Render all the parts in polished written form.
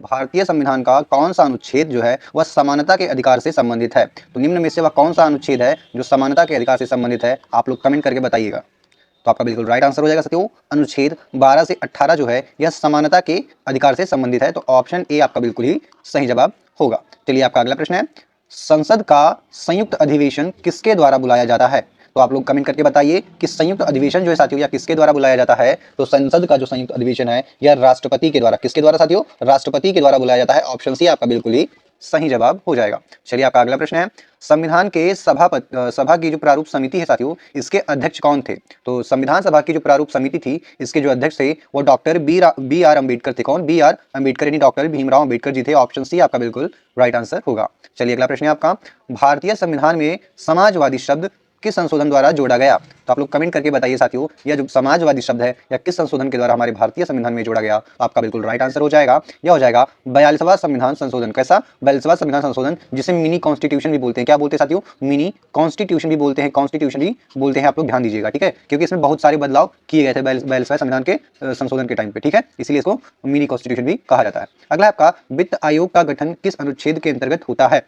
भारतीय संविधान का कौन सा अनुच्छेद जो है वह समानता के अधिकार से संबंधित है? तो निम्न में से वह कौन सा अनुच्छेद है जो समानता के अधिकार से संबंधित है? आप लोग कमेंट करके बताइएगा। तो आपका बिल्कुल राइट आंसर हो जाएगा साथियों, अनुच्छेद 12 से 18 जो है यह समानता के अधिकार से संबंधित है। तो ऑप्शन ए आपका बिल्कुल ही सही जवाब होगा। चलिए आपका अगला प्रश्न है, संसद का संयुक्त अधिवेशन किसके द्वारा बुलाया जाता है? तो आप लोग कमेंट करके बताइए कि संयुक्त अधिवेशन जो है साथियों या किसके द्वारा बुलाया जाता है? तो संसद का जो संयुक्त अधिवेशन है यह राष्ट्रपति के द्वारा, किसके द्वारा साथियों? राष्ट्रपति के द्वारा बुलाया जाता है। ऑप्शन सी आपका बिल्कुल ही सही जवाब हो जाएगा। चलिए आपका अगला प्रश्न है, संविधान के सभा की जो प्रारूप समिति है साथियों, इसके अध्यक्ष कौन थे? तो संविधान सभा की जो प्रारूप समिति थी इसके जो अध्यक्ष थे वो डॉक्टर बी आर अम्बेडकर थे। कौन? बी आर अम्बेडकर यानी डॉक्टर भीमराव अम्बेडकर जी थे। ऑप्शन सी आपका बिल्कुल राइट आंसर होगा। चलिए अगला प्रश्न है आपका, भारतीय संविधान में समाजवादी शब्द किस संशोधन द्वारा जोड़ा गया? तो आप लोग कमेंट करके बताइए साथियों, यह जो समाजवादी शब्द है या किस संशोधन के द्वारा हमारे भारतीय संविधान में जोड़ा गया? आपका बिल्कुल राइट आंसर हो जाएगा। यह हो जाएगा 42वां संविधान संशोधन। कैसा? 42वां संविधान संशोधन, जिसे मिनी कॉन्स्टिट्यूशन भी बोलते हैं। क्या बोलते हैं साथियों? मिनी कॉन्स्टिट्यूशन भी बोलते हैं, कॉन्स्टिट्यूशन भी बोलते हैं। आप लोग ध्यान दीजिएगा, ठीक है, क्योंकि इसमें बहुत सारे बदलाव किए गए थे 42वें संविधान के संशोधन के टाइम पे, ठीक है, इसलिए इसको मिनी कॉन्स्टिट्यूशन भी कहा जाता है। अगला आपका, वित्त आयोग का गठन किस अनुच्छेद के अंतर्गत होता है?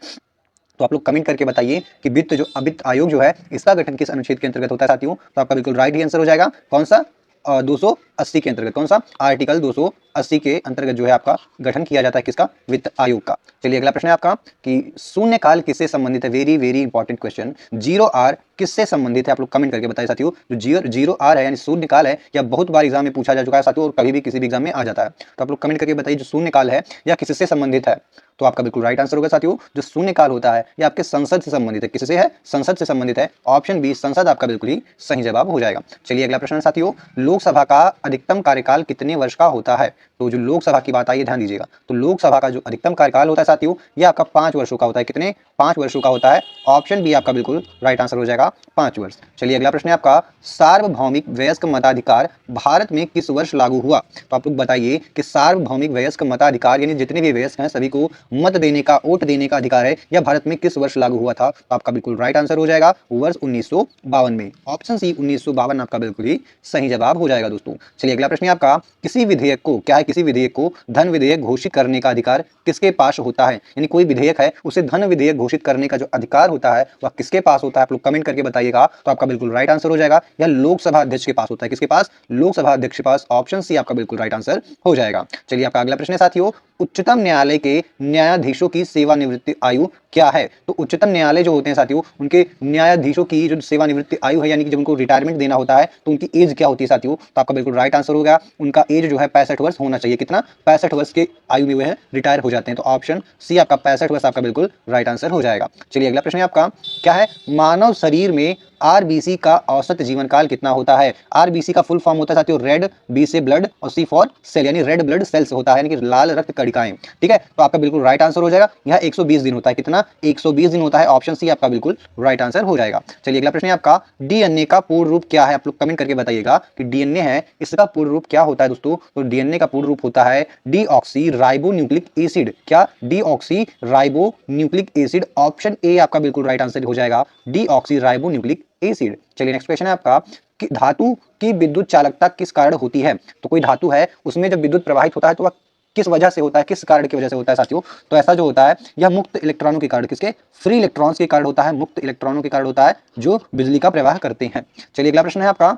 तो आप लोग कमेंट करके बताइए कि वित्त आयोग जो है इसका गठन किस अनुच्छेद के अंतर्गत होता है साथियों? तो आपका बिल्कुल राइट ही आंसर हो जाएगा। कौन सा? 280 के अंतर्गत। कौन सा? आर्टिकल 280 के अंतर्गत जो है आपका गठन किया जाता है किसका? वित्त आयोग का। चलिए अगला प्रश्न है आपका कि शून्य काल किससे संबंधित है? Very very important question. 0R किससे संबंधित है? आप लोग कमेंट करके बताइए साथियों। जो 0R है यानी शून्य काल है, या बहुत बार एग्जाम में पूछा जा चुका है साथियों और कभी भी किसी भी एग्जाम में आ जाता है। तो आप लोग कमेंट करके बताइए जो शून्य काल है या किससे संबंधित है? तो आपका बिल्कुल राइट आंसर होगा साथियों, जो शून्य काल होता है यह आपके संसद से संबंधित है। किससे है? संसद से संबंधित है। ऑप्शन बी संसद आपका बिल्कुल ही सही जवाब हो जाएगा। चलिए अगला प्रश्न साथियों, लोकसभा का अधिकतम कार्यकाल कितने वर्ष का होता है? तो जो लोकसभा की बात आई है ध्यान दीजिएगा, तो लोकसभा का जो अधिकतम कार्यकाल होता है साथियों यह आपका 5 वर्षों का होता है। कितने? 5 वर्षों का होता है। ऑप्शन बी आपका बिल्कुल राइट आंसर हो जाएगा, 5 वर्ष। चलिए अगला प्रश्न है आपका, सार्वभौमिक वयस्क मताधिकार भारत में किस वर्ष लागू हुआ? तो आप लोग बताइए कि सार्वभौमिक वयस्क मताधिकार यानी जितने भी वयस्क हैं सभी को मत देने का, वोट देने का अधिकार है, यह भारत में किस वर्ष लागू हुआ था? तो आपका बिल्कुल राइट आंसर हो जाएगा वर्ष 1952 में। ऑप्शन सी 1952 आपका बिल्कुल ही सही जवाब हो जाएगा दोस्तों। चलिए अगला प्रश्न है आपका, किसी विधेयक को, क्या है, किसी विधेयक को धन विधेयक घोषित करने का अधिकार किसके पास होता है? यानी कोई विधेयक है उसे धन विधेयक घोषित करने का जो अधिकार होता है वह किसके पास होता है? आप लोग कमेंट करके बताइएगा। तो आपका बिल्कुल राइट आंसर हो जाएगा, यह लोकसभा अध्यक्ष के पास होता है। किसके पास? लोकसभा अध्यक्ष के पास। ऑप्शन सी आपका बिल्कुल राइट आंसर हो जाएगा। चलिए आपका अगला प्रश्न है साथियों, उच्चतम न्यायालय के न्यायाधीशों की सेवानिवृत्ति आयु क्या है? तो उच्चतम न्यायालय जो होते हैं साथियों उनके न्यायाधीशों की जो सेवानिवृत्ति आयु है यानी कि जब उनको रिटायरमेंट देना होता है तो उनकी एज क्या होती है साथियों? तो आपका बिल्कुल राइट आंसर हो गया, उनका एज जो है 65 वर्ष होना चाहिए। कितना? 65 वर्ष के आयु में वह रिटायर हो जाते हैं। तो ऑप्शन सी आपका 65 वर्ष आपका बिल्कुल राइट आंसर हो जाएगा। चलिए अगला प्रश्न है आपका, क्या है, मानव शरीर में आरबीसी का औसत जीवन काल कितना होता है? आरबीसी का फुल फॉर्म होता है साथियों रेड, बी से ब्लड और सी फॉर सेल यानी रेड ब्लड सेल्स होता है, यानी कि लाल रक्त कणिकाएं, ठीक है। तो आपका बिल्कुल राइट आंसर हो जाएगा, यह 120 दिन होता है। कितना? 120 दिन होता है। ऑप्शन सी आपका बिल्कुल राइट आंसर हो जाएगा। चलिए अगला प्रश्न है आपका, डीएनए का पूर्ण रूप क्या है? आप लोग कमेंट करके बताइएगा कि डीएनए है इसका पूर्ण रूप क्या होता है दोस्तों? तो डीएनए का पूर्ण रूप होता है डीऑक्सी राइबो न्यूक्लिक एसिड। क्या? Deoxy ribo nucleic acid. Option A आपका बिल्कुल राइट आंसर हो जाएगा, डीऑक्सी राइबो न्यूक्लिक एसिड। चलिए नेक्स्ट क्वेश्चन है आपका कि धातु की विद्युत चालकता किस कारण होती है? तो कोई धातु है उसमें जब विद्युत प्रवाहित होता है तो वह किस वजह से होता है, किस कारण की वजह से होता है साथियों? तो ऐसा जो होता है यह मुक्त इलेक्ट्रॉनों के कारण, किसके? फ्री इलेक्ट्रॉन्स के कारण होता है, मुक्त इलेक्ट्रॉनों के कारण होता है जो बिजली का प्रवाह करते हैं। चलिए अगला प्रश्न है आपका,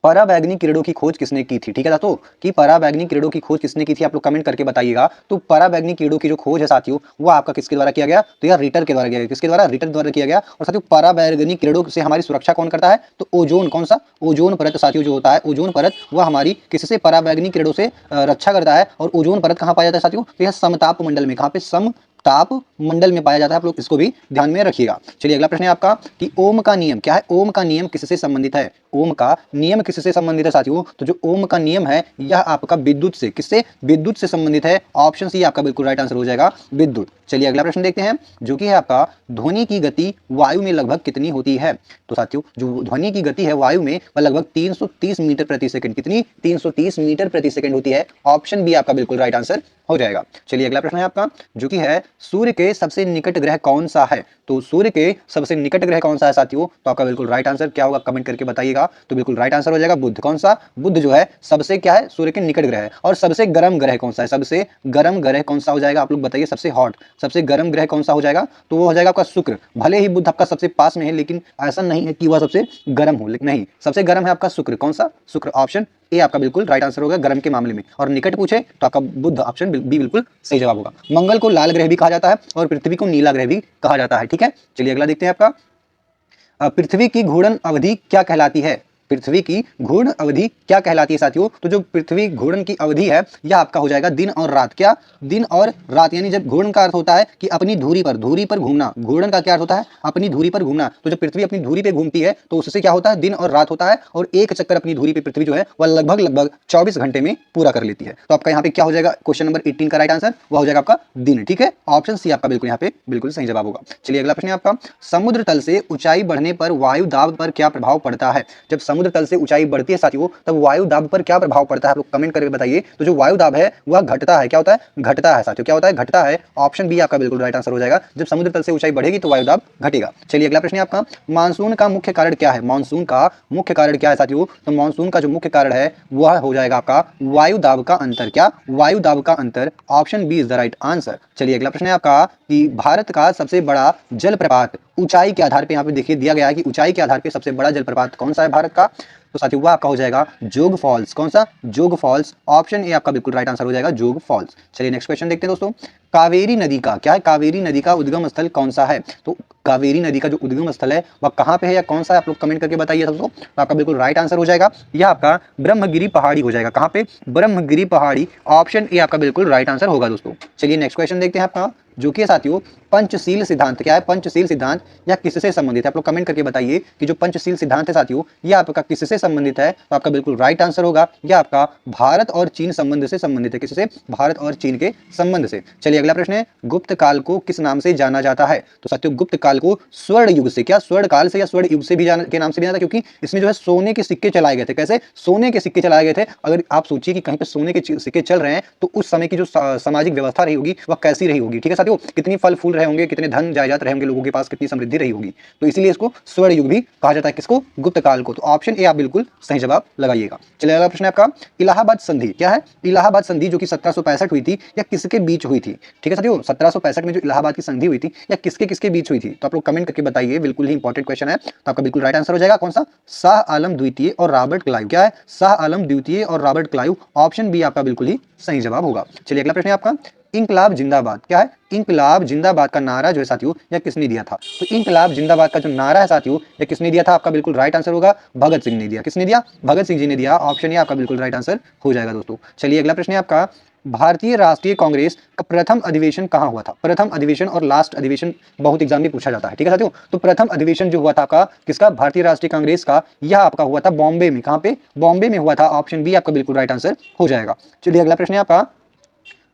पराबैंगनी किरणों की खोज किसने की थी? ठीक है दोस्तों, कि पराबैंगनी किरणों की खोज किसने की थी? आप लोग कमेंट करके बताइएगा। तो पराबैंगनी किरणों की जो खोज है साथियों वो आपका किसके द्वारा किया गया? तो यह रिटर के द्वारा किया गया। किसके द्वारा? रिटर द्वारा किया गया। और साथियों पराबैंगनी किरणों से हमारी सुरक्षा कौन करता है? तो ओजोन। कौन सा? ओजोन परत साथियों जो होता है, ओजोन परत वह हमारी किससे? पराबैंगनी किरणों से रक्षा करता है। और ओजोन परत कहाँ पाया जाता है साथियों? तो यह समताप मंडल में। कहाँ पे? ताप मंडल में पाया जाता है। आप लोग इसको भी ध्यान में रखिएगा। चलिए अगला प्रश्न है आपका कि ओम का नियम क्या है? ओम का नियम किससे संबंधित है? ओम का नियम किससे संबंधित है साथियों? तो जो ओम का नियम है यह आपका विद्युत से, किससे? विद्युत से संबंधित है। ऑप्शन सी आपका बिल्कुल राइट आंसर हो जाएगा, विद्युत। चलिए अगला प्रश्न देखते हैं जो कि है आपका, ध्वनि की गति वायु में लगभग कितनी होती है? तो साथियों जो ध्वनि की गति है वायु में वह लगभग 330 मीटर प्रति सेकंड। कितनी? 330 मीटर प्रति सेकंड होती है। ऑप्शन बी आपका बिल्कुल राइट आंसर हो जाएगा। चलिए अगला प्रश्न है आपका जो कि है, सूर्य के सबसे निकट ग्रह कौन सा है? तो सूर्य के सबसे निकट ग्रह कौन सा है साथियों? तो आपका बिल्कुल राइट आंसर क्या होगा, कमेंट करके बताइएगा। तो बिल्कुल राइट आंसर हो जाएगा बुध। कौन सा? बुध जो है सबसे क्या है, सूर्य के निकट ग्रह है। और सबसे गर्म ग्रह कौन सा है? सबसे गर्म ग्रह कौन सा हो जाएगा, आप लोग बताइए। सबसे हॉट, सबसे गर्म ग्रह कौन सा हो जाएगा? तो वो हो जाएगा आपका शुक्र। भले ही बुध आपका सबसे पास में है, लेकिन ऐसा नहीं है कि वह सबसे गर्म हो, लेकिन नहीं, सबसे गर्म है आपका शुक्र। कौन सा? शुक्र। ऑप्शन ए आपका बिल्कुल राइट आंसर होगा गर्म के मामले में। और निकट पूछे तो आपका बुध ऑप्शन बी बिल्कुल सही जवाब होगा। मंगल को लाल ग्रह भी कहा जाता है और पृथ्वी को नीला ग्रह भी कहा जाता है। ठीक है, चलिए अगला देखते हैं आपका। पृथ्वी की घूर्णन अवधि क्या कहलाती है? पृथ्वी की घूर्णन अवधि क्या कहलाती है साथियों? तो जो पृथ्वी घूर्णन की अवधि है यह आपका हो जाएगा दिन और रात। क्या? दिन और रात। यानी जब घूर्णन का अर्थ होता है कि अपनी धुरी पर घूमना। घूर्णन का क्या अर्थ होता है? अपनी धुरी पर घूमना। तो जब पृथ्वी अपनी धुरी पे घूमती है तो उससे क्या होता है? दिन और रात होता है। और एक चक्कर अपनी धुरी पे पृथ्वी जो है वह लगभग 24 घंटे में पूरा कर लेती है। तो आपका यहाँ पे क्या हो जाएगा? क्वेश्चन नंबर 18 का राइट आंसर वह हो जाएगा आपका दिन। ठीक है, ऑप्शन सी आपका बिल्कुल यहाँ पे बिल्कुल सही जवाब होगा। चलिए अगला प्रश्न है आपका। समुद्र तल से ऊंचाई बढ़ने पर वायु दाब पर क्या प्रभाव पड़ता है? जब समुद्र तल से ऊंचाई बढ़ती है साथियों तब वायु दाब पर क्या प्रभाव पड़ता है? आप लोग कमेंट करके बताइए। तो जो वायु दाब है वह घटता है। क्या होता है? घटता है साथियों। क्या होता है? घटता है। ऑप्शन बी आपका बिल्कुल राइट आंसर हो जाएगा। जब समुद्र तल से ऊंचाई बढ़ेगी तो वायु दाब घटेगा। चलिए अगला प्रश्न है आपका। मानसून का मुख्य कारण क्या है? मानसून का मुख्य कारण क्या है साथियों? तो मानसून का जो मुख्य कारण है वह हो जाएगा आपका वायु दाब का अंतर। क्या? वायु दाब का अंतर। Option B is the right answer. चलिए अगला प्रश्न है आपका कि भारत का सबसे बड़ा जलप्रपात ऊंचाई के आधार पे, यहाँ पे देखिए दिया गया है कि ऊंचाई के आधार पे सबसे बड़ा जलप्रपात कौन सा है भारत का? तो साथियों वह आपका हो जाएगा जोग फॉल्स। कौन सा? जोग फॉल्स। ऑप्शन ए आपका बिल्कुल राइट आंसर हो जाएगा जोग फॉल्स। चलिए नेक्स्ट क्वेश्चन देखते हैं दोस्तों। कावेरी नदी का क्या है? कावेरी नदी का उद्गम स्थल कौन सा है? तो कावेरी नदी का जो उद्गम स्थल है वह कहाँ पे है या कौन सा है? आप लोग कमेंट करके बताइए दोस्तों। तो आपका बिल्कुल राइट आंसर हो जाएगा यह आपका ब्रह्मगिरी पहाड़ी हो जाएगा। कहाँ पे? ब्रह्मगिरी पहाड़ी। ऑप्शन ए आपका बिल्कुल राइट आंसर होगा दोस्तों। चलिए नेक्स्ट क्वेश्चन देखते हैं आपका, जो कि साथियों पंचशील सिद्धांत। क्या है? पंचशील सिद्धांत यह किससे संबंधित है? आप लोग कमेंट करके बताइए कि जो पंचशील सिद्धांत है साथियों यह आपका किससे संबंधित है? तो आपका बिल्कुल राइट आंसर होगा यह आपका भारत और चीन संबंध से संबंधित है। किससे? भारत और चीन के संबंध से। चलिए अगला प्रश्न है, गुप्त काल को किस नाम से जाना जाता है? तो साथियों गुप्त काल को स्वर्ण युग से, क्या स्वर्ण काल से या स्वर्ण युग से भी के नाम से भी जाना था, क्योंकि इसमें जो है सोने के सिक्के चलाए गए थे। कैसे? सोने के सिक्के चलाए गए थे। अगर आप सोचिए कि कहीं पे सोने के सिक्के चल रहे हैं तो उस समय की जो सामाजिक व्यवस्था रही होगी वह कैसी रही होगी। ठीक है साथियों, कितनी फल फूल रहे होंगे, कितने धन जायदाद रहे होंगे लोगों के पास, कितनी समृद्धि रही होगी। तो इसीलिए इसको स्वर्ण युग भी कहा जाता है। किसको? गुप्त काल को। तो ऑप्शन ए आप बिल्कुल सही जवाब लगाइएगा। चलिए अगला प्रश्न है आपका, इलाहाबाद संधि। क्या है? इलाहाबाद संधि जो कि 1765 हुई थी या किसके बीच हुई थी? ठीक है साथियों, 1765 में जो इलाहाबाद की संधि हुई थी या किसके किसके बीच हुई थी? तो आप लोग कमेंट करके बताइए, बिल्कुल ही इंपॉर्टेंट क्वेश्चन है। तो आपका बिल्कुल राइट आंसर हो जाएगा कौन सा? शाह आलम द्वितीय और रॉबर्ट क्लाइव। क्या है? शाह आलम द्वितीय और रॉबर्ट क्लाइव। ऑप्शन बी आपका बिल्कुल ही सही जवाब होगा। चलिए अगला प्रश्न है आपका, इंकलाब जिंदाबाद। क्या है? इंकलाब जिंदाबाद का नारा जो है साथियों यह किसने दिया था? तो इंकलाब जिंदाबाद का जो नारा है साथियों यह किसने दिया था? आपका बिल्कुल राइट आंसर होगा भगत सिंह ने दिया। किसने दिया? भगत सिंह जी ने दिया। ऑप्शन ए आपका बिल्कुल राइट आंसर हो जाएगा दोस्तों। चलिए अगला प्रश्न है आपका, भारतीय राष्ट्रीय कांग्रेस का प्रथम अधिवेशन कहाँ हुआ था? प्रथम अधिवेशन और लास्ट अधिवेशन बहुत एग्जाम में पूछा जाता है। ठीक है साथियों, तो प्रथम अधिवेशन जो हुआ था आपका किसका? भारतीय राष्ट्रीय कांग्रेस का, यह आपका हुआ था बॉम्बे में। कहाँ पे? बॉम्बे में हुआ था। ऑप्शन बी आपका बिल्कुल राइट आंसर हो जाएगा। चलिए अगला प्रश्न है आपका,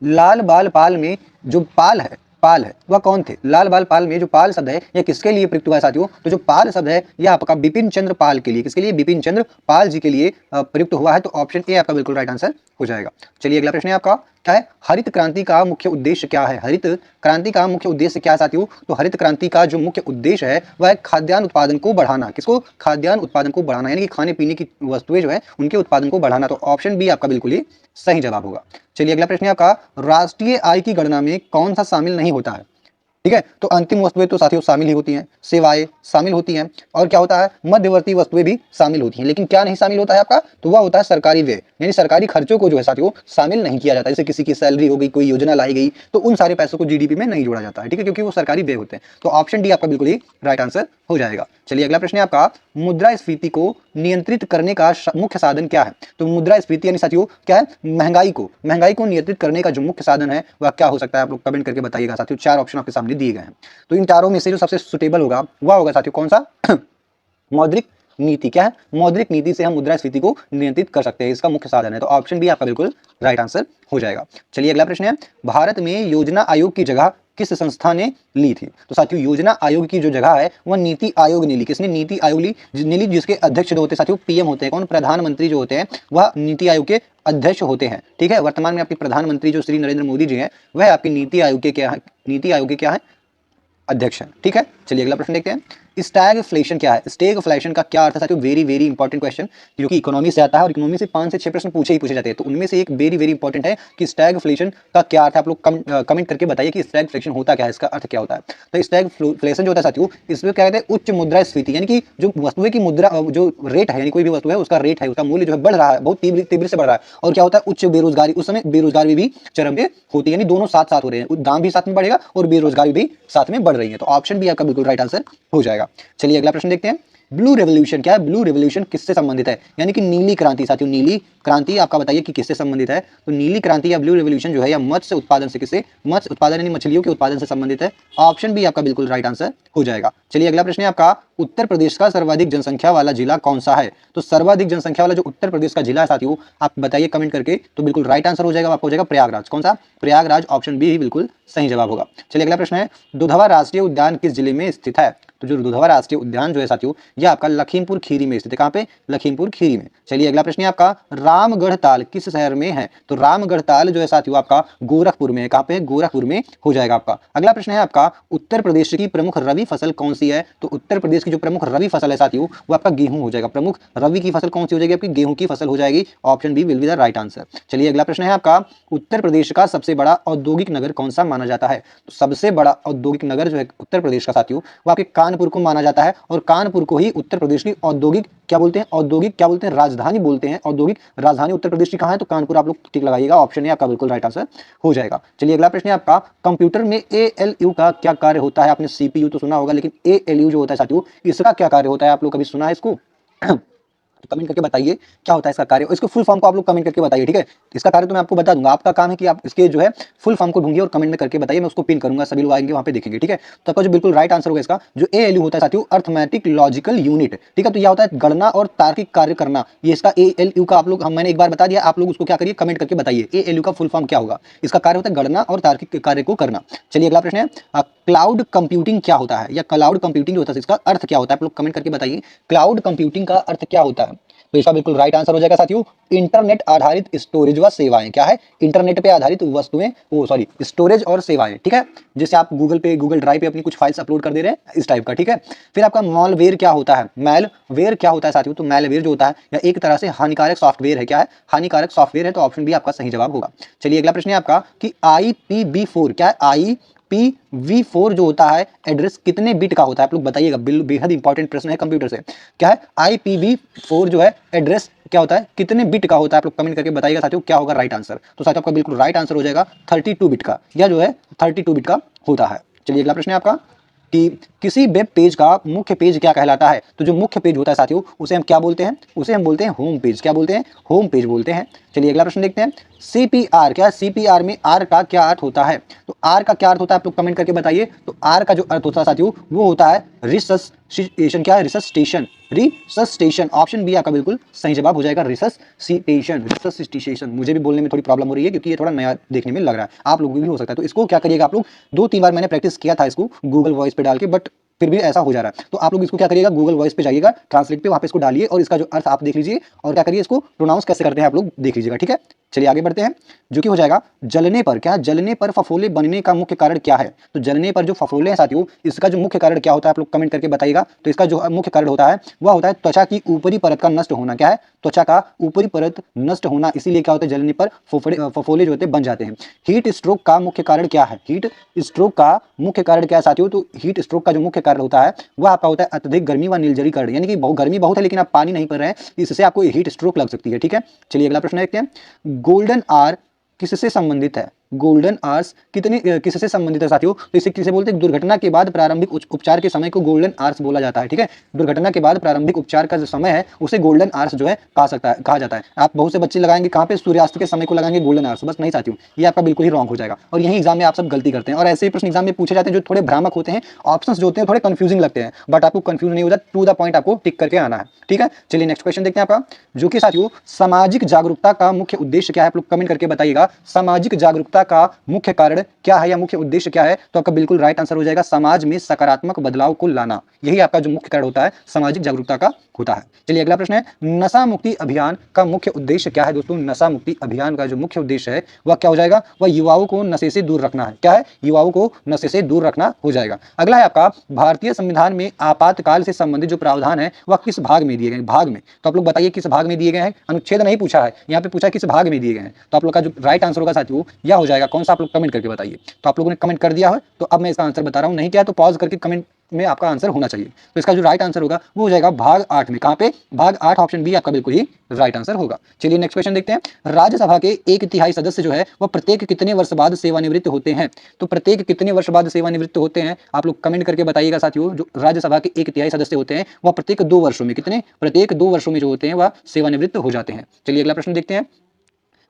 लाल बाल पाल में जो पाल है वह कौन थे? लाल बाल पाल में जो पाल शब्द है यह किसके लिए प्रयुक्त हुआ है साथियों? तो जो पाल शब्द है यह आपका बिपिन चंद्र पाल के लिए, किसके लिए? बिपिन चंद्र पाल जी के लिए प्रयुक्त हुआ है। तो ऑप्शन ए आपका बिल्कुल राइट आंसर हो जाएगा। चलिए अगला प्रश्न है आपका, क्या है? हरित क्रांति का मुख्य उद्देश्य क्या है? हरित क्रांति का मुख्य उद्देश्य क्या है साथियों? तो हरित क्रांति का जो मुख्य उद्देश्य है वह है खाद्यान्न उत्पादन को बढ़ाना। किसको? खाद्यान्न उत्पादन को बढ़ाना, यानी कि खाने पीने की वस्तुएं जो है उनके उत्पादन को बढ़ाना। तो ऑप्शन बी आपका बिल्कुल ही सही जवाब होगा। चलिए अगला प्रश्न है आपका, राष्ट्रीय आय की गणना में कौन सा शामिल नहीं होता है? ठीक है, तो अंतिम वस्तुएं तो साथियों शामिल ही होती हैं, सेवाएं शामिल होती हैं, और क्या होता है? मध्यवर्ती वस्तुएं भी शामिल होती हैं। लेकिन क्या नहीं शामिल होता है आपका? तो वह होता है सरकारी व्यय, यानी सरकारी खर्चों को जो है साथियों शामिल नहीं किया जाता। जैसे किसी की सैलरी हो गई, कोई योजना लाई गई, तो उन सारे पैसों को जीडीपी में नहीं जोड़ा जाता है। ठीक है, क्योंकि वो सरकारी व्यय होते हैं। तो ऑप्शन डी आपका बिल्कुल ही राइट आंसर हो जाएगा। चलिए अगला प्रश्न है आपका, मुद्रास्फीति को नियंत्रित करने का मुख्य साधन क्या है? तो मुद्रास्फीति यानी साथियों क्या है? महंगाई को नियंत्रित करने का जो मुख्य साधन है वह क्या हो सकता है? आप लोग कमेंट करके बताइएगा साथियों। 4 ऑप्शन आपके सामने दिए गए हैं, तो इन चारों में से जो सबसे सुटेबल होगा वह होगा साथियों कौन सा? मौद्रिक नीति। क्या है? मौद्रिक नीति से हम मुद्रास्फीति को नियंत्रित कर सकते हैं, इसका मुख्य साधन है। तो ऑप्शन बी आपका बिल्कुल राइट आंसर हो जाएगा। चलिए अगला प्रश्न है, भारत में योजना आयोग की जगह किस संस्था ने ली थी? तो साथियों योजना आयोग की जो जगह है वह नीति आयोग ने ली। किसने नीति आयोग ली? जिसके अध्यक्ष जो होते हैं साथियों पीएम होते हैं। कौन? प्रधानमंत्री जो होते हैं वह नीति आयोग के अध्यक्ष होते हैं। ठीक है, वर्तमान में आपके प्रधानमंत्री जो श्री नरेंद्र मोदी जी हैं वह आपकी नीति आयोग के क्या नीति आयोग के क्या है, अध्यक्ष है। ठीक है, चलिए अगला प्रश्न देखते हैं। स्टैगफ्लेशन क्या है? स्टैगफ्लेशन का क्या अर्थ है साथियों? वेरी वेरी इंपॉर्टेंट क्वेश्चन, जो कि इकोनॉमी से आता है और इकोनॉमी से 5 से 6 प्रश्न पूछे ही पूछे जाते हैं। तो उनमें से एक वेरी वेरी इंपॉर्टेंट है कि स्टैगफ्लेशन का क्या अर्थ है। आप लोग कमेंट करके बताइए कि स्टैगफ्लेशन होता क्या है, इसका अर्थ क्या होता है। तो स्टैगफ्लेशन जो होता है साथियों, इसमें क्या कहते हैं, उच्च मुद्रास्फीति, यानी कि जो वस्तुएं की मुद्रा जो रेट है, यानी कोई भी वस्तु है उसका रेट है, उसका मूल्य जो है बढ़ रहा है, बहुत तीव्र से बढ़ रहा है। और क्या होता है, उच्च बेरोजगारी, उस समय बेरोजगारी भी चरम पे होती है, यानी दोनों साथ साथ हो रहे हैं, दाम भी साथ में बढ़ेगा और बेरोजगारी भी साथ में बढ़ रही है। तो ऑप्शन भी आपका बिल्कुल राइट आंसर हो जाएगा। चलिए अगला प्रश्न देखते हैं। ब्लू रेवोल्यूशन क्या है? ब्लू रेवोल्यूशन किससे संबंधित है? यानी कि नीली क्रांति साथियों, नीली क्रांति आपका बताइए कि किससे संबंधित है। तो नीली क्रांति या ब्लू रेवोल्यूशन जो है या मत्स्य उत्पादन से, किससे? मत्स्य उत्पादन यानी मछलियों के उत्पादन से संबंधित है। ऑप्शन भी आपका बिल्कुल राइट आंसर हो जाएगा। चलिए अगला प्रश्न है आपका, उत्तर प्रदेश का सर्वाधिक जनसंख्या वाला जिला कौन सा है? तो सर्वाधिक जनसंख्या वाला जो उत्तर प्रदेश का जिला है साथियों, आप बताइए कमेंट करके, तो बिल्कुल राइट आंसर हो जाएगा, आपको हो जाएगा प्रयागराज। कौन सा? प्रयागराज, ऑप्शन बी ही बिल्कुल सही जवाब होगा। चलिए अगला प्रश्न है, दुधवा राष्ट्रीय उद्यान किस जिले में स्थित है? तो जो दुधवा राष्ट्रीय उद्यान जो है साथियों, यह आपका लखीमपुर खीरी में स्थित है। कहाँ पे? लखीमपुर खीरी में। चलिए अगला प्रश्न है आपका, रामगढ़ ताल किस शहर में है? तो रामगढ़ ताल जो है साथियों आपका गोरखपुर में है। कहाँ पे? गोरखपुर में हो जाएगा आपका। अगला प्रश्न है आपका, उत्तर प्रदेश की प्रमुख रबी फसल कौन सी है? तो उत्तर प्रदेश की जो प्रमुख रबी फसल है साथियों, वो आपका गेहूं हो जाएगा। प्रमुख रबी की फसल कौन सी हो जाएगी? आपकी गेहूं की फसल हो जाएगी। Option B will be the right answer. चलिए अगला प्रश्न है आपका, उत्तर प्रदेश का सबसे बड़ा औद्योगिक नगर कौन सा माना जाता है? तो सबसे बड़ा औद्योगिक नगर जो है उत्तर प्रदेश का साथियों, वो आपके कानपुर को माना जाता है। और कानपुर को ही उत्तर प्रदेश की औद्योगिक क्या बोलते हैं? औद्योगिक क्या बोलते हैं? राजधानी बोलते हैं। औद्योगिक राजधानी उत्तर प्रदेश की कहाँ है? तो कानपुर। आप लोग टिक लगाइएगा, ऑप्शन है आपका बिल्कुल राइट आंसर हो जाएगा। चलिए अगला प्रश्न है आपका, कंप्यूटर में ALU का क्या कार्य होता है? आपने CPU तो सुना होगा, लेकिन ALU जो होता है साथियों, इसका क्या कार्य होता है? आप लोग कभी सुना है इसको? तो कमेंट करके बताइए क्या होता है इसका कार्य, और इसको फुल फॉर्म को आप लोग कमेंट करके बताइए। ठीक है, इसका कार्य तो मैं आपको बता दूंगा, आपका काम है कि आप इसके जो है फुल फॉर्म को ढूंढिए और कमेंट में करके बताइए, मैं उसको पिन करूंगा, सभी लोग आएंगे वहां पे देखेंगे। ठीक है, तो आपका जो बिल्कुल राइट आंसर होगा इसका, जो ALU होता है साथियों, अर्थमेटिक लॉजिकल यूनिट। ठीक है, तो यह होता है गणना और तार्किक कार्य करना, ये इसका ALU का आप लोग, मैंने एक बार बता दिया, आप लोग उसको क्या करिए, कमेंट करके बताइए ALU का फुल फॉर्म क्या होगा। इसका कार्य होता है गणना और तार्किक कार्य को करना। चलिए अगला प्रश्न है, क्लाउड कंप्यूटिंग क्या होता है, या क्लाउड कंप्यूटिंग जो होता है इसका अर्थ क्या होता है? आप लोग कमेंट करके बताइए, क्लाउड कंप्यूटिंग का अर्थ क्या होता है? तो इसका बिल्कुल राइट आंसर हो जाएगा साथियों, इंटरनेट आधारित स्टोरेज व सेवाएं। क्या है? इंटरनेट पे आधारित वस्तुएं, स्टोरेज और सेवाएं। ठीक है, जैसे आप गूगल ड्राइव पे अपनी कुछ फाइल्स अपलोड कर दे रहे हैं, इस टाइप का। ठीक है, फिर आपका मॉलवेयर क्या होता है? मैलवेयर क्या होता है साथियों? तो मैलवेयर जो होता है या एक तरह से हानिकारक सॉफ्टवेयर है। क्या है? हानिकारक सॉफ्टवेयर है। तो ऑप्शन बी आपका सही जवाब होगा। चलिए अगला प्रश्न है आपका कि IPv4 क्या है? IPv4 जो होता है एड्रेस कितने बिट का होता है? आप लोग बताइएगा, बेहद इंपॉर्टेंट प्रश्न है कंप्यूटर से। क्या है? IPv4 जो है एड्रेस क्या होता है, कितने बिट का होता है? आप लोग कमेंट करके बताइएगा साथियों क्या होगा राइट आंसर। तो साथियों आपका बिल्कुल राइट आंसर हो जाएगा 32 बिट का, या जो है 32 बिट का होता है। चलिए अगला प्रश्न है आपका कि किसी वेब पेज का मुख्य पेज क्या कहलाता है? तो जो मुख्य पेज होता है साथियों, उसे हम क्या बोलते हैं? उसे हम बोलते हैं होम पेज। क्या बोलते हैं? होम पेज बोलते हैं। चलिए अगला प्रश्न देखते हैं, CPR क्या है? CPR में R का क्या अर्थ होता है? तो R का क्या अर्थ होता है? आप लोग कमेंट करके बताइए। तो R का जो अर्थ होता है साथियों, वो होता है रिससटेशन। क्या है? रिससटेशन, रिससटेशन। ऑप्शन बी आपका बिल्कुल सही जवाब हो जाएगा, रिससटेशन, रिससटेशन। मुझे भी बोलने में थोड़ी प्रॉब्लम हो रही है क्योंकि ये थोड़ा नया देखने में लग रहा है, आप लोग भी हो सकता है। तो इसको क्या करिएगा, आप लोग 2-3 बार मैंने प्रैक्टिस किया था इसको गूगल वॉइस पे डाल के, बट फिर भी ऐसा हो जा रहा है। तो आप लोग इसको क्या करिएगा, गूगल वॉइस पे जाइएगा, ट्रांसलेट पे, वहां पे इसको डालिए और इसका जो अर्थ आप देख लीजिए, और क्या करिए, इसको प्रोनाउंस कैसे करते हैं आप लोग देख लीजिएगा। ठीक है, चलिए आगे बढ़ते हैं, जो कि हो जाएगा जलने पर। क्या? जलने पर फफोले बनने का मुख्य कारण क्या है? तो जलने पर जो फफोले हैं साथियों, इसका जो मुख्य कारण क्या होता है? आप लोग कमेंट करके बताइएगा। तो इसका जो मुख्य कारण होता है वह होता है त्वचा की ऊपरी परत का नष्ट होना। क्या है? त्वचा का ऊपरी परत नष्ट होना, इसीलिए क्या होता है, जलने पर फफोले जो होते हैं बन जाते हैं। हीट स्ट्रोक का मुख्य कारण क्या है? हीट स्ट्रोक का मुख्य कारण क्या है साथियों? तो हीट स्ट्रोक का जो मुख्य कारण होता है वह आपका होता है अत्यधिक गर्मी व निर्जलीकरण, यानी कि गर्मी बहुत है लेकिन आप पानी नहीं पी रहे हैं, इससे आपको हीट स्ट्रोक लग सकती है। ठीक है, चलिए अगला प्रश्न देखते हैं, गोल्डन आवर किससे संबंधित है? गोल्डन आवर्स किससे संबंधित है साथियों? तो इसे किसे बोलते हैं? दुर्घटना के बाद प्रारंभिक उपचार के समय को गोल्डन आवर्स बोला जाता है। ठीक है, दुर्घटना के बाद प्रारंभिक उपचार का जो समय है उसे गोल्डन आवर्स जो है कहा जाता है। आप बहुत से बच्चे लगाएंगे कहाँ पे, सूर्यास्त के समय को लगाएंगे गोल्डन आवर्स, बस नहीं साथियों, ये आपका बिल्कुल ही रॉन्ग हो जाएगा। और यही एग्जाम में आप सब गलती करते हैं, और ऐसे ही प्रश्न एग्जाम में पूछे जाते हैं जो थोड़े भ्रामक होते हैं, ऑप्शन जो होते हैं थोड़े कंफ्यूजिंग लगते हैं, बट आपको कंफ्यूज नहीं होता, टू द पॉइंट आपको टिक करके आना है। ठीक है, चलिए नेक्स्ट क्वेश्चन देखते हैं आपका, जो कि साथियों सामाजिक जागरूकता का मुख्य उद्देश्य क्या है? आप लोग कमेंट करके बताइएगा, सामाजिक जागरूकता जागरूकता का मुख्य कारण क्या है या मुख्य उद्देश्य क्या है? तो आपका बिल्कुल राइट आंसर हो जाएगा समाज में सकारात्मक बदलाव को लाना। यही आपका जो मुख्य कारण होता है सामाजिक जागरूकता का होता है। चलिए अगला प्रश्न है, नशा मुक्ति अभियान का मुख्य उद्देश्य क्या है? दोस्तों नशा मुक्ति अभियान का जो मुख्य उद्देश्य है वह क्या हो जाएगा? वह युवाओं को नशे से दूर रखना है। क्या है? युवाओं को नशे से दूर रखना हो जाएगा। अगला है आपका, भारतीय संविधान में आपातकाल से संबंधित जो प्रावधान है वह किस भाग में दिए गए? भाग में। तो आप लोग बताइए किस भाग में दिए गए हैं? अनुच्छेद नहीं पूछा है, यहाँ पे पूछा किस भाग में दिए गए हैं। तो आप लोग का जो राइट आंसर होगा साथियों यह हो जाएगा कौन सा? आप लोग कमेंट करके बताइए। तो आप लोगों ने कमेंट कर दिया है तो अब मैं इसका आंसर बता रहा हूँ, नहीं किया तो पॉज करके कमेंट में आपका आंसर होना चाहिए। तो इसका जो राइट आंसर होगा वो हो जाएगा भाग 8 में। कहाँ पे? भाग 8 ऑप्शन बी आपका बिल्कुल ही राइट आंसर होगा। चलिए नेक्स्ट क्वेश्चन देखते हैं। राज्यसभा के 1/3 सदस्य जो है वह प्रत्येक कितने वर्ष बाद सेवानिवृत्त होते हैं? तो प्रत्येक कितने वर्ष बाद सेवानिवृत्त होते हैं आप लोग कमेंट करके बताइएगा साथियों। जो राज्यसभा के 1/3 सदस्य होते हैं वह प्रत्येक 2 वर्षों में, कितने? प्रत्येक 2 वर्षों में जो होते हैं वह सेवानिवृत्त हो जाते हैं। चलिए अगला प्रश्न देखते हैं।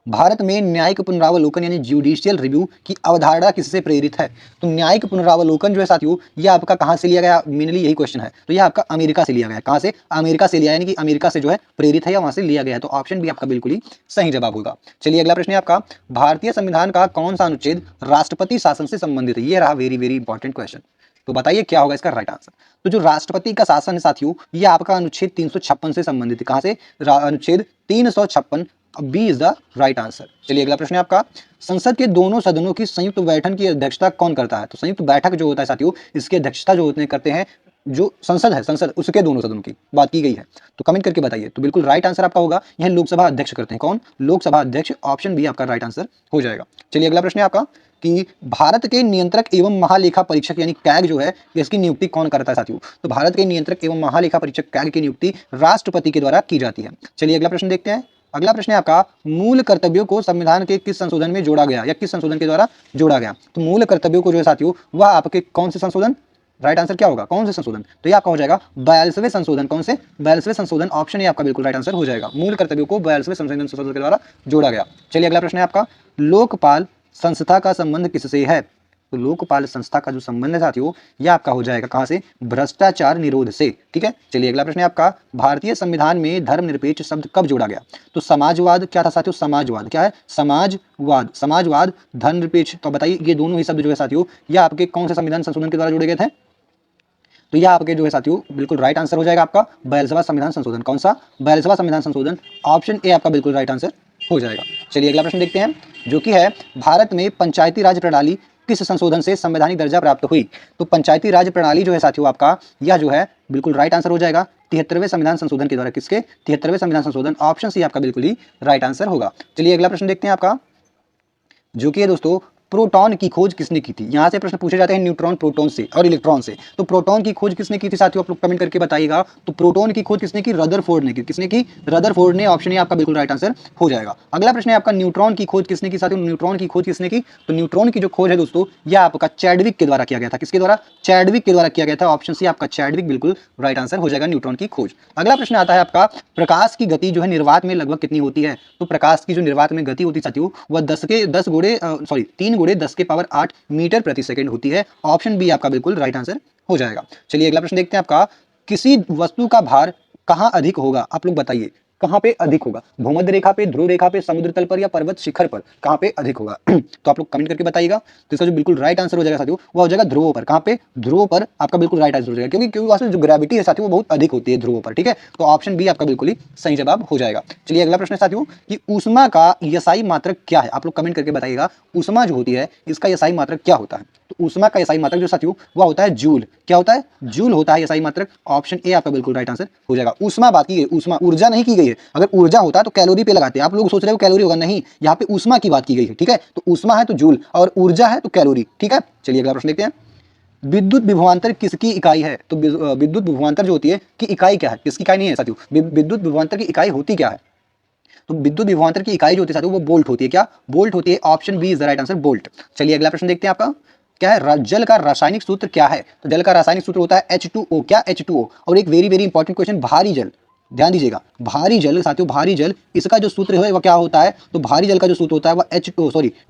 भारत में न्यायिक पुनरावलोकन यानी जुडिशियल रिव्यू की अवधारणा किससे प्रेरित है? तो न्यायिक पुनरावलोकन जो है साथियों ये आपका कहाँ से लिया गया? मेनली यही क्वेश्चन है। तो यह आपका अमेरिका से लिया गया है। कहाँ से? अमेरिका से लिया, यानी कि अमेरिका से जो है प्रेरित है या वहां से लिया गया है। तो ऑप्शन भी आपका बिल्कुल ही सही जवाब होगा। चलिए अगला प्रश्न है आपका, भारतीय संविधान का कौन सा अनुच्छेद राष्ट्रपति शासन से संबंधित है? ये रहा वेरी वेरी इंपॉर्टेंट क्वेश्चन। तो बताइए क्या होगा इसका राइट आंसर? तो जो राष्ट्रपति का शासन है साथियों ये आपका अनुच्छेद 356 से संबंधित है। कहाँ से? अनुच्छेद 356 B is the right answer. चलिए अगला प्रश्न है आपका, संसद के दोनों सदनों की संयुक्त बैठक की अध्यक्षता कौन करता है? तो संयुक्त बैठक जो होता है साथियों इसकी अध्यक्षता जो होते हैं करते हैं जो संसद है, संसद उसके दोनों सदनों की बात की गई है। तो कमेंट करके बताइए। तो बिल्कुल राइट आंसर आपका होगा यह लोकसभा अध्यक्ष करते हैं। कौन? लोकसभा अध्यक्ष। ऑप्शन बी आपका राइट आंसर हो जाएगा। चलिए अगला प्रश्न है आपका कि भारत के नियंत्रक एवं महालेखा परीक्षक यानी कैग जो है इसकी नियुक्ति कौन करता है साथियों? तो भारत के नियंत्रक एवं महालेखा परीक्षक कैग की नियुक्ति राष्ट्रपति के द्वारा की जाती है। चलिए अगला प्रश्न देखते हैं। अगला प्रश्न है आपका, मूल कर्तव्यों को संविधान के किस संशोधन में जोड़ा गया या किस संशोधन के द्वारा जोड़ा गया? तो मूल कर्तव्यों को जो है साथियों वह आपके कौन से संशोधन? राइट आंसर क्या होगा? कौन से संशोधन? तो ये आपका हो जाएगा 42वें संशोधन। कौन से? 42वें संशोधन। ऑप्शन ए आपका बिल्कुल राइट आंसर हो जाएगा। मूल कर्तव्यों को 42वें संशोधन के द्वारा जोड़ा गया। चलिए अगला प्रश्न है आपका, लोकपाल संस्था का संबंध किससे है? तो लोकपाल संस्था का जो संबंध है साथियों यह आपका हो जाएगा कहां से? भ्रष्टाचार निरोध से। ठीक है। चलिए अगला प्रश्न है आपका, भारतीय संविधान में धर्मनिरपेक्ष शब्द कब जोड़ा गया? तो समाजवाद क्या था साथियों? समाजवाद क्या है? समाजवाद। समाजवाद, धर्मनिरपेक्ष। तो बताइए ये दोनों ही शब्द जो है साथियों यह आपके कौन से संविधान संशोधन के द्वारा जोड़े गए थे? तो यह आपके जो है साथियों बिल्कुल राइट आंसर हो जाएगा आपका 42वां संविधान संशोधन। कौन सा? 42वां संविधान संशोधन। ऑप्शन ए आपका बिल्कुल राइट आंसर हो जाएगा। चलिए अगला प्रश्न देखते हैं जो कि है, भारत में पंचायती राज प्रणाली किस संशोधन से संवैधानिक दर्जा प्राप्त हुई? तो पंचायती राज प्रणाली जो है साथियों आपका यह जो है बिल्कुल राइट आंसर हो जाएगा 73वें संविधान संशोधन के द्वारा। किसके? 73वें संविधान संशोधन। ऑप्शन सी आपका बिल्कुल ही राइट आंसर होगा। चलिए अगला प्रश्न देखते हैं आपका जो कि है दोस्तों, प्रोटॉन की खोज किसने की थी? यहाँ से प्रश्न पूछे जाते हैं न्यूट्रॉन, प्रोटॉन से और इलेक्ट्रॉन से। तो प्रोटॉन की खोज किसने की थी साथियों? आप लोग कमेंट करके बताइएगा। तो प्रोटॉन की खोज किसने की? रदरफोर्ड ने की। किसने की? रदरफोर्ड ने। ऑप्शन ए आपका बिल्कुल राइट आंसर हो जाएगा। अगला प्रश्न है आपका, न्यूट्रॉन की खोज किसने की साथियों? न्यूट्रॉन की खोज किसने की? तो न्यूट्रॉन की जो खोज है दोस्तों यह आपका चैडविक के द्वारा किया गया था। किसके द्वारा? चैडविक के द्वारा किया गया था। ऑप्शन सी आपका चैडविक बिल्कुल राइट आंसर हो जाएगा न्यूट्रॉन की खोज। अगला प्रश्न आता है आपका, प्रकाश की गति जो है निर्वात में लगभग कितनी होती है? तो प्रकाश की जो निर्वात में गति होती है साथियों वह 3 गुणे 10 के पावर 8 मीटर प्रति सेकंड होती है। ऑप्शन बी आपका बिल्कुल राइट आंसर हो जाएगा। चलिए अगला प्रश्न देखते हैं आपका, किसी वस्तु का भार कहां अधिक होगा? आप लोग बताइए कहां पे अधिक होगा? भूमध्य रेखा पे, ध्रुव रेखा पे, समुद्र तल पर या पर्वत शिखर पर? कहां पे अधिक होगा? तो आप लोग कमेंट करके बताइएगा। तो इसका जो बिल्कुल राइट आंसर हो जाएगा साथियों वो हो जाएगा ध्रुवों पर। कहां पे? ध्रुवों पर आपका बिल्कुल राइट आंसर हो जाएगा, क्योंकि वहां से जो ग्रेविटी है साथियों वो बहुत अधिक होती है ध्रुवों पर। ठीक है। तो ऑप्शन बी आपका बिल्कुल ही सही जवाब हो जाएगा। चलिए अगला प्रश्न है साथियों कि ऊष्मा का एसआई मात्रक क्या है? आप लोग कमेंट करके बताइएगा ऊष्मा जो होती है इसका एसआई मात्रक क्या होता है? तो ऊष्मा का एसआई मात्रक जो साथियों वह होता है जूल। क्या होता है? जूल होता है एसआई मात्रक। ऑप्शन ए आपका बिल्कुल राइट आंसर हो जाएगा। ऊष्मा बात की गई, ऊष्मा, ऊर्जा नहीं की गई है। अगर ऊर्जा होता तो कैलोरी पे लगाते हैं। आप लोग सोच रहे हो कैलोरी होगा, नहीं, यहाँ पे ऊष्मा की बात की गई है। ठीक है। तो ऊष्मा है तो जूल और ऊर्जा है तो कैलोरी। ठीक है। चलिए अगला प्रश्न देखते हैं, विद्युत विभवांतर किसकी इकाई है? तो विद्युत विभवांतर जो होती है की इकाई क्या है? किसकी इकाई नहीं है साथियों, विद्युत विभवांतर की इकाई होती क्या है? तो विद्युत विभवांतर की इकाई जो होती है साथियों वो वोल्ट होती है। क्या? वोल्ट होती है। Option B is the right answer, volt. चलिए अगला प्रश्न देखते हैं आपका क्या है, जल का रासायनिक सूत्र क्या है? तो जल का रासायनिक सूत्र होता है H2O। क्या? H2O। और एक वेरी वेरी इंपॉर्टेंट क्वेश्चन, भारी जल। ध्यान दीजिएगा, भारी जल साथियों, भारी जल इसका जो सूत्र है वह क्या होता है, तो भारी जल का जो सूत्र होता है वह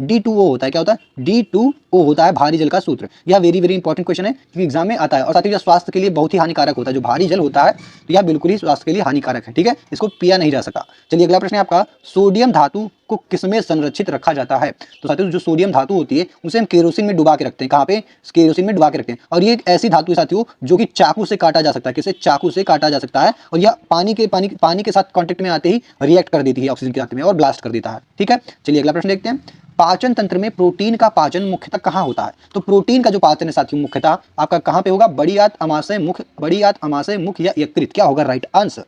D2O होता है। क्या होता है? D2O होता है भारी जल का सूत्र। यह वेरी वेरी इंपॉर्टेंट क्वेश्चन है क्योंकि एग्जाम में आता है और साथियों यह स्वास्थ्य के लिए बहुत ही हानिकारक होता है। जो भारी जल होता है तो यह बिल्कुल ही स्वास्थ्य के लिए हानिकारक है, ठीक है, इसको पिया नहीं जा सकता। चलिए अगला प्रश्न है आपका, सोडियम धातु को किसमें संरक्षित रखा जाता है? तो साथियों जो सोडियम धातु होती है उसे हम केरोसिन में डुबा के रखते हैं। कहाँ पे? केरोसिन में डुबा के रखते हैं। और ये एक ऐसी धातु है साथियों जो कि चाकू से काटा जा सकता है। किसे? चाकू से काटा जा सकता है और यह पानी के साथ कांटेक्ट में आते ही रिएक्ट कर देती है ऑक्सीजन के साथ में और ब्लास्ट कर देता है, ठीक है। चलिए अगला प्रश्न देखते हैं, पाचन तंत्र में प्रोटीन का पाचन मुख्यतः कहाँ होता है? तो प्रोटीन का जो पाचन है साथियों मुख्यतः आपका कहाँ पे होगा? बड़ी आंत, अमाशय, मुख, बड़ी आंत, अमाशय, मुख या यकृत। क्या होगा राइट आंसर?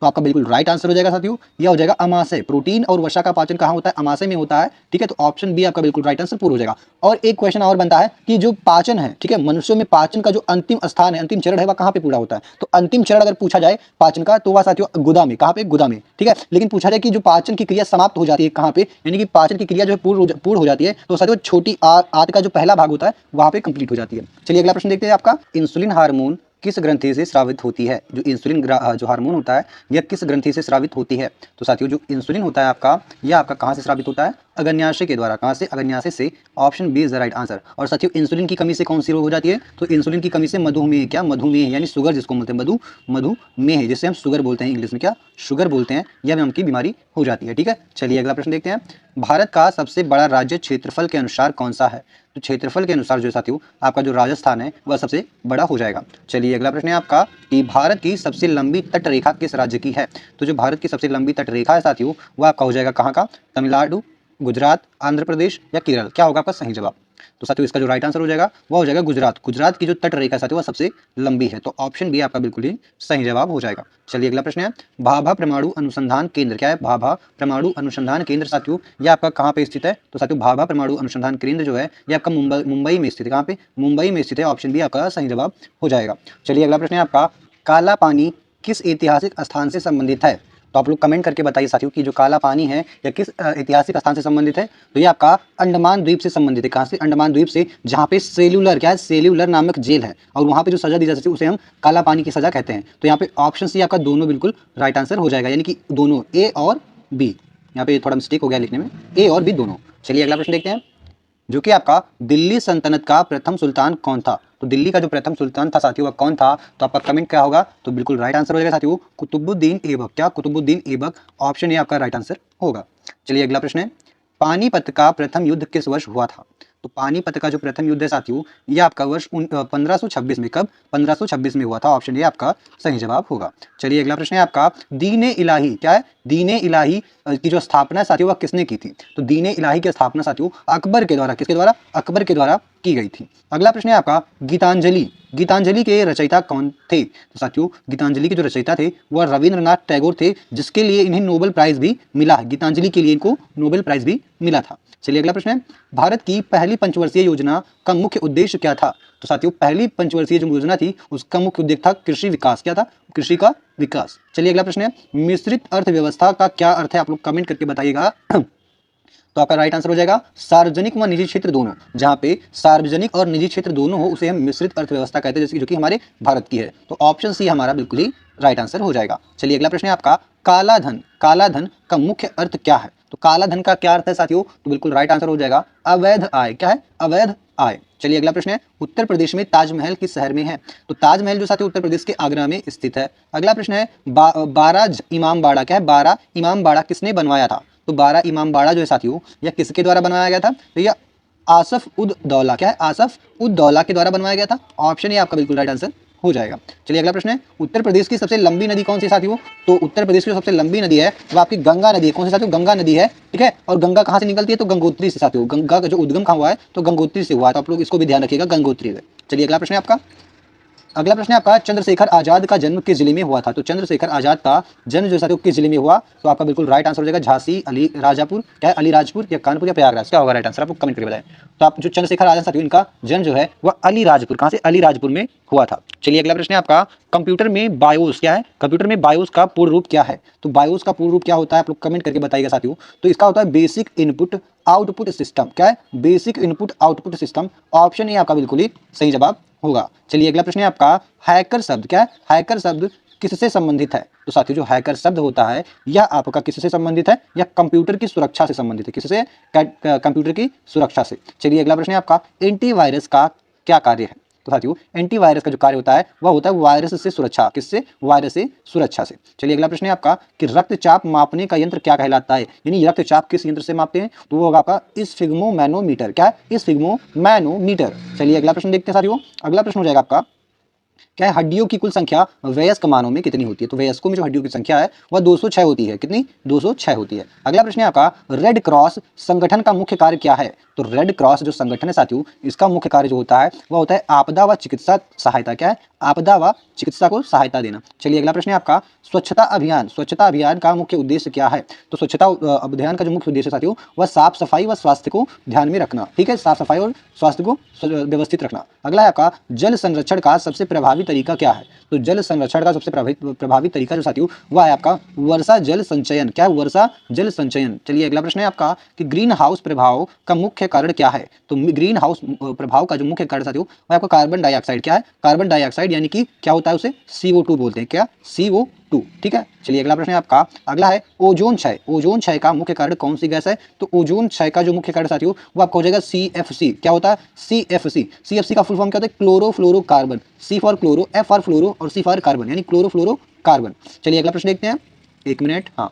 तो आपका बिल्कुल राइट आंसर हो जाएगा साथियों, यह हो जाएगा अमाशय। प्रोटीन और वसा का पाचन कहाँ होता है? अमाशय में होता है, ठीक है। तो ऑप्शन बी आपका बिल्कुल राइट आंसर पूरा हो जाएगा। और एक क्वेश्चन और बनता है कि जो पाचन है, ठीक है, मनुष्यों में पाचन का जो अंतिम स्थान है, अंतिम चरण है, वह कहाँ पे पूरा होता है? तो अंतिम चरण अगर पूछा जाए पाचन का तो वह साथियों गुदा में। कहाँ पे? गुदा में, ठीक है। लेकिन पूछा जाए कि जो पाचन की क्रिया समाप्त हो जाती है कहाँ पे, यानी कि पाचन की क्रिया जो है पूर्ण हो जाती है, तो साथियों छोटी आंत का जो पहला भाग होता है वहाँ पे कंप्लीट हो जाती है। चलिए अगला प्रश्न देखते हैं आपका, इंसुलिन हार्मोन किस ग्रंथि से स्रावित होती है? जो इंसुलिन जो हार्मोन होता है यह किस ग्रंथि से स्रावित होती है? तो साथियों जो इंसुलिन होता है आपका, यह आपका कहाँ से स्रावित होता है? अग्न्याशय के द्वारा। कहाँ से? अग्न्याशय से। Option B is the right answer. और साथियों इंसुलिन की कमी से कौन सी रोग हो जाती है? तो इंसुलिन की कमी से मधुमेह। क्या? मधुमेह यानी शुगर जिसको बोलते हैं, मधुमेह जिससे हम शुगर बोलते हैं, इंग्लिश में क्या? शुगर बोलते हैं, यह नाम की बीमारी हो जाती है, ठीक है। चलिए अगला प्रश्न देखते हैं, भारत का सबसे बड़ा राज्य क्षेत्रफल के अनुसार कौन सा है? तो क्षेत्रफल के अनुसार जो साथियों आपका जो राजस्थान है वह सबसे बड़ा हो जाएगा। चलिए अगला प्रश्न है आपका कि भारत की सबसे लंबी तट रेखा किस राज्य की है? तो जो भारत की सबसे लंबी तट रेखा है साथियों वह आपका हो जाएगा कहाँ का? तमिलनाडु, गुजरात, आंध्र प्रदेश या केरल। क्या होगा आपका सही जवाब? तो साथियों इसका जो राइट आंसर हो जाएगा वह हो जाएगा गुजरात। गुजरात की जो तट रेखा साथियों वह सबसे लंबी है, तो ऑप्शन बी आपका बिल्कुल ही सही जवाब हो जाएगा। चलिए अगला प्रश्न है, भाभा परमाणु अनुसंधान केंद्र। क्या है? भाभा परमाणु अनुसंधान केंद्र साथियों यह आपका कहाँ पे स्थित है? तो साथियों भाभा परमाणु अनुसंधान केंद्र जो है यह आपका मुंबई में स्थित है। कहाँ पे? मुंबई में स्थित है। ऑप्शन बी आपका सही जवाब हो जाएगा। चलिए अगला प्रश्न है आपका, काला पानी किस ऐतिहासिक स्थान से संबंधित है? तो आप लोग कमेंट करके बताइए साथियों कि जो काला पानी है यह किस ऐतिहासिक स्थान से संबंधित है? तो ये आपका अंडमान द्वीप से संबंधित है। कहाँ से? अंडमान द्वीप से, जहाँ पे सेल्यूलर, क्या है? सेल्यूलर नामक जेल है और वहाँ पे जो सजा दी जाती है उसे हम काला पानी की सजा कहते हैं। तो यहाँ पे ऑप्शन सी आपका दोनों बिल्कुल राइट आंसर हो जाएगा, यानी कि दोनों ए और बी। यहाँ पे थोड़ा मिस्टेक हो गया लिखने में, ए और बी दोनों। चलिए अगला प्रश्न देखते हैं, जो कि आपका दिल्ली सल्तनत का प्रथम सुल्तान कौन था? तो दिल्ली का जो प्रथम सुल्तान था साथियों वह कौन था? तो आपका कमेंट क्या होगा? तो बिल्कुल राइट आंसर हो जाएगा साथियों कुतुबुद्दीन ऐबक। क्या? कुतुबुद्दीन ऐबक। ऑप्शन ए आपका राइट आंसर होगा। चलिए अगला प्रश्न है, पानीपत का प्रथम युद्ध किस वर्ष हुआ था? तो पानीपत का जो प्रथम युद्ध है साथियों यह आपका वर्ष 1526 में। कब? 1526 में हुआ था। ऑप्शन ए आपका सही जवाब होगा। चलिए अगला प्रश्न है आपका, दीन-ए इलाही। क्या है? दीन-ए इलाही की जो स्थापना साथियों वह किसने की थी? तो दीन-ए इलाही की स्थापना साथियों अकबर के द्वारा। किसके द्वारा? अकबर के द्वारा की गई थी। अगला प्रश्न है आपका, गीतांजलि। गीतांजलि के रचयिता कौन थे? तो साथियों गीतांजलि के जो रचयिता थे वह रविंद्रनाथ टैगोर थे, जिसके लिए इन्हें नोबेल प्राइज भी मिला है। गीतांजलि के लिए इनको नोबेल प्राइज भी मिला था। चलिए अगला प्रश्न है, भारत की पहली पंचवर्षीय योजना का मुख्य उद्देश्य क्या था? तो साथियों पहली पंचवर्षीय जो योजना थी उसका मुख्य उद्देश्य था कृषि विकास। क्या था? कृषि का विकास। चलिए अगला प्रश्न है, मिश्रित अर्थव्यवस्था का क्या अर्थ है? आप लोग कमेंट करके बताइएगा। तो आपका राइट आंसर हो जाएगा सार्वजनिक व निजी क्षेत्र दोनों। जहाँ पे सार्वजनिक और निजी क्षेत्र दोनों हो उसे हम मिश्रित अर्थव्यवस्था कहते हैं, जैसे जो कि हमारे भारत की है। तो ऑप्शन सी हमारा बिल्कुल ही राइट आंसर हो जाएगा। चलिए अगला प्रश्न है आपका, काला धन। काला धन का मुख्य अर्थ क्या है? तो काला धन का क्या अर्थ है साथियों? तो बिल्कुल राइट आंसर हो जाएगा अवैध आय। क्या है? अवैध आय। चलिए अगला प्रश्न है, उत्तर प्रदेश में ताजमहल किस शहर में है? तो ताजमहल जो साथियों उत्तर प्रदेश के आगरा में स्थित है। अगला प्रश्न है, बारह इमाम बाड़ा। क्या है? बारह इमाम बाड़ा किसने बनवाया था? तो बारह इमाम बाड़ा जो है साथियों यह किसके द्वारा बनवाया गया था? तो यह आसफ उद दौला। क्या है? आसफ उद दौला के द्वारा बनवाया गया था। ऑप्शन ए आपका बिल्कुल राइट आंसर हो जाएगा। चलिए अगला प्रश्न है, उत्तर प्रदेश की सबसे लंबी नदी कौन सी साथियों? तो उत्तर प्रदेश की सबसे लंबी नदी है वो आपकी गंगा नदी है। कौन सी साथियों? गंगा नदी है, ठीक है। और गंगा कहाँ से निकलती है? तो गंगोत्री से साथियों। गंगा का जो उद्गम कहाँ हुआ है? तो गंगोत्री से हुआ है। तो आप लोग इसको भी ध्यान रखिएगा, गंगोत्री से। चलिए अगला प्रश्न है आपका, अगला प्रश्न है आपका, चंद्रशेखर आजाद का जन्म किस जिले में हुआ था? तो चंद्रशेखर आजाद का जन्म जो साथियों किस जिले में हुआ? तो आपका बिल्कुल राइट आंसर हो जाएगा झांसी, अली राजापुर। क्या है? अलीराजपुर या कानपुर या प्रयागराज? क्या होगा राइट आंसर? आपको कमेंट करके बताएं। तो आप जो चंद्रशेखर आजाद साथियों इनका जन्म जो है वह अलीराजपुर। कहाँ से? अलीराजपुर में हुआ था। चलिए अगला प्रश्न है आपका, कंप्यूटर में बायोस। क्या है? कंप्यूटर में बायोस का पूर्ण रूप क्या है? तो बायोस का पूर्ण रूप क्या होता है? आप लोग कमेंट करके बताइएगा साथियों। तो इसका होता है बेसिक इनपुट आउटपुट सिस्टम। क्या है? Basic input output system. Option A आपका बिल्कुल ही सही जवाब होगा। चलिए अगला प्रश्न है आपका, हैकर शब्द। क्या है? हैकर शब्द किससे संबंधित है? तो साथियों जो हैकर शब्द होता है यह आपका किससे संबंधित है? यह कंप्यूटर की सुरक्षा से संबंधित है। किससे? कंप्यूटर की सुरक्षा से। चलिए अगला प्रश्न है आपका, एंटीवायरस का क्या कार्य है? तो साथियों एंटीवायरस का जो कार्य होता है वह होता है वायरस से सुरक्षा। किससे? वायरस से सुरक्षा से। चलिए अगला प्रश्न है आपका कि रक्तचाप मापने का यंत्र क्या कहलाता है? यानी रक्तचाप किस यंत्र से मापते हैं? तो वो होगा आपका स्फिग्मोमैनोमीटर। क्या है? स्फिग्मोमैनोमीटर। चलिए अगला प्रश्न देखते हैं साथियों। अगला प्रश्न हो जाएगा आपका, क्या है? हड्डियों की कुल संख्या वयस्क मानव में कितनी होती है? तो वयस्कों में जो हड्डियों की संख्या है वह 206 होती है। कितनी? 206 होती है। अगला प्रश्न है आपका, रेड क्रॉस संगठन का मुख्य कार्य क्या है? तो रेड क्रॉस जो संगठन है साथियों, इसका मुख्य कार्य जो होता है वह होता है आपदा व चिकित्सा सहायता। क्या है? आपदा व चिकित्सा को सहायता देना। चलिए अगला प्रश्न है आपका, स्वच्छता अभियान। स्वच्छता अभियान का मुख्य उद्देश्य क्या है? तो स्वच्छता अभियान का जो मुख्य उद्देश्य साथियों वह साफ सफाई व स्वास्थ्य को ध्यान में रखना। ठीक है, साफ सफाई और स्वास्थ्य को व्यवस्थित रखना। अगला है आपका, जल संरक्षण का सबसे प्रभावी तरीका क्या है? तो जल संरक्षण का सबसे प्रभावी तरीका जो साथियों वह है आपका वर्षा जल संचयन। क्या है? वर्षा जल संचयन। चलिए अगला प्रश्न है आपका कि ग्रीन हाउस प्रभाव का मुख्य कारण क्या है? तो ग्रीन हाउस प्रभाव का जो मुख्य कारण साथियों वह आपका कार्बन डाइऑक्साइड। क्या है? कार्बन डाइऑक्साइड, यानी कि क्या होता है उसे CO2 बोलते हैं। क्या? CO2। ठीक है। चलिए अगला प्रश्न है आपका, अगला है ओजोन क्षय। ओजोन क्षय का मुख्य कारण कौन सी गैस है? तो ओजोन क्षय का जो मुख्य कारण साथियों वो आपका हो जाएगा CFC। क्या होता है? CFC। CFC का फुल फॉर्म क्या होता है? Chlorofluorocarbon. C for chloro, F for fluoro और C फॉर कार्बन, यानी क्लोरोफ्लोरोकार्बन। चलिए अगला प्रश्न देखते हैं, एक मिनट। हाँ,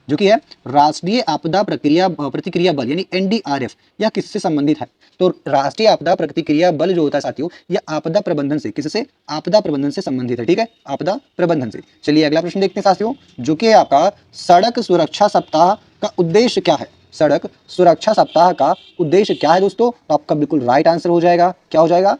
जो कि है राष्ट्रीय आपदा प्रतिक्रिया बल यानी NDRF, यह किससे संबंधित है? तो राष्ट्रीय आपदा प्रतिक्रिया बल जो होता है साथियों यह आपदा प्रबंधन से, किससे? आपदा प्रबंधन से संबंधित है। ठीक है, आपदा प्रबंधन से। चलिए अगला प्रश्न देखते हैं साथियों, जो कि आपका सड़क सुरक्षा सप्ताह का उद्देश्य क्या है? सड़क सुरक्षा सप्ताह का उद्देश्य क्या है दोस्तों? तो आपका बिल्कुल राइट आंसर हो जाएगा, क्या हो जाएगा?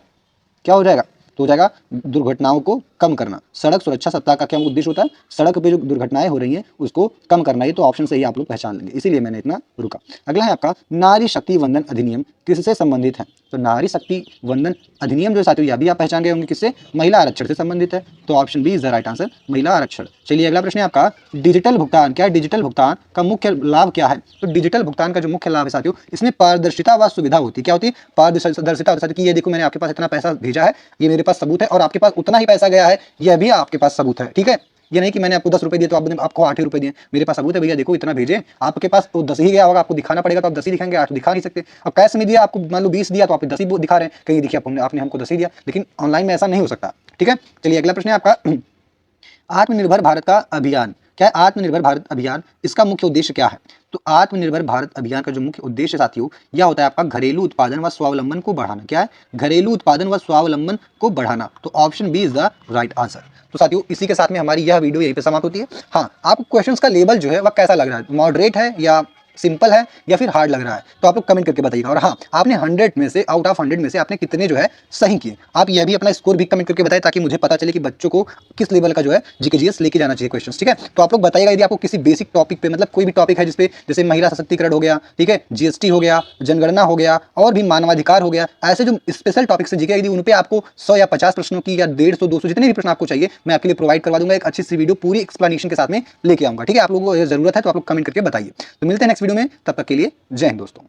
क्या हो जाएगा? तो हो जाएगा दुर्घटनाओं को कम करना। सड़क सुरक्षा सप्ताह का क्या उद्देश्य होता है? सड़क पे जो दुर्घटनाएं हो रही हैं उसको कम करना। ये तो ऑप्शन से ही आप लोग पहचान लेंगे, इसीलिए मैंने इतना रुका। अगला है आपका, नारी शक्ति वंदन अधिनियम किससे संबंधित है? तो नारी शक्ति वंदन अधिनियम जो साथियों यह भी आप पहचान गए होंगे, किससे? महिला आरक्षण से संबंधित है। तो option B is the right answer, महिला आरक्षण। चलिए अगला प्रश्न है आपका, डिजिटल भुगतान। क्या है? डिजिटल भुगतान का मुख्य लाभ क्या है? तो डिजिटल भुगतान का जो मुख्य लाभ है साथियों इसमें पारदर्शिता व सुविधा होती है। क्या होती है? पारदर्शिता होती है कि ये देखो मैंने आपके पास इतना पैसा भेजा है, ये मेरे पास सबूत है, और आपके पास उतना ही पैसा गया है, यह भी आपके पास सबूत है। ठीक है, ये नहीं कि मैंने आपको 10 रुपए दिए तो आपको 8 ही रुपए दिए, मेरे पास सबूत है भैया देखो इतना भेजे। आपके पास तो 10 ही गया होगा, आपको दिखाना पड़ेगा, तो आप 10 ही दिखाएंगे, 8 दिखा नहीं सकते। अब कैश में दिया आपको, मान लो 20 दिया तो आप 10 ही दिखा रहे हैं, कहीं देखिए आपने हमको 10 ही दिया, लेकिन ऑनलाइन में ऐसा नहीं हो सकता। ठीक है, चलिए अगला प्रश्न है आपका, आत्मनिर्भर भारत का अभियान। क्या है? आत्मनिर्भर भारत अभियान, इसका मुख्य उद्देश्य क्या है? तो आत्मनिर्भर भारत अभियान का जो मुख्य उद्देश्य साथियों यह होता है आपका घरेलू उत्पादन व स्वावलंबन को बढ़ाना। क्या है? घरेलू उत्पादन व स्वावलंबन को बढ़ाना। तो option B is the right answer. तो साथियों इसी के साथ में हमारी यह वीडियो यहीं पे समाप्त होती है। हाँ, आपको क्वेश्चंस का लेवल जो है वह कैसा लग रहा है? मॉडरेट है या सिंपल है या फिर हार्ड लग रहा है? तो आप लोग कमेंट करके बताइएगा। और हाँ, आपने 100 में से, आउट ऑफ 100 में से आपने कितने जो है सही किए, आप यह भी अपना स्कोर भी कमेंट करके बताएं, ताकि मुझे पता चले कि बच्चों को किस लेवल का जो है जीके जीएस लेके जाना चाहिए क्वेश्चन। ठीक है, तो आप लोग बताइएगा यदि आपको किसी बेसिक टॉपिक पे, मतलब कोई भी टॉपिक है जिसपे, जैसे महिला सशक्तिकरण हो गया, ठीक है, GST हो गया, जनगणना हो गया, और भी मानवाधिकार हो गया, ऐसे जो स्पेशल टॉपिक्स है जीके, यदि उन पे आपको 100 या 50 प्रश्नों की या 150 200 जितने भी प्रश्न आपको चाहिए मैं आपके लिए प्रोवाइड करवा दूंगा। एक अच्छी सी वीडियो पूरी एक्सप्लेनेशन के साथ में लेके आऊंगा। ठीक है, आप लोगों को जरूरत है तो आप लोग कमेंट करके बताइए। तो मिलते हैं नेक्स्ट वीडियो में, तब तक के लिए जय हिंद दोस्तों।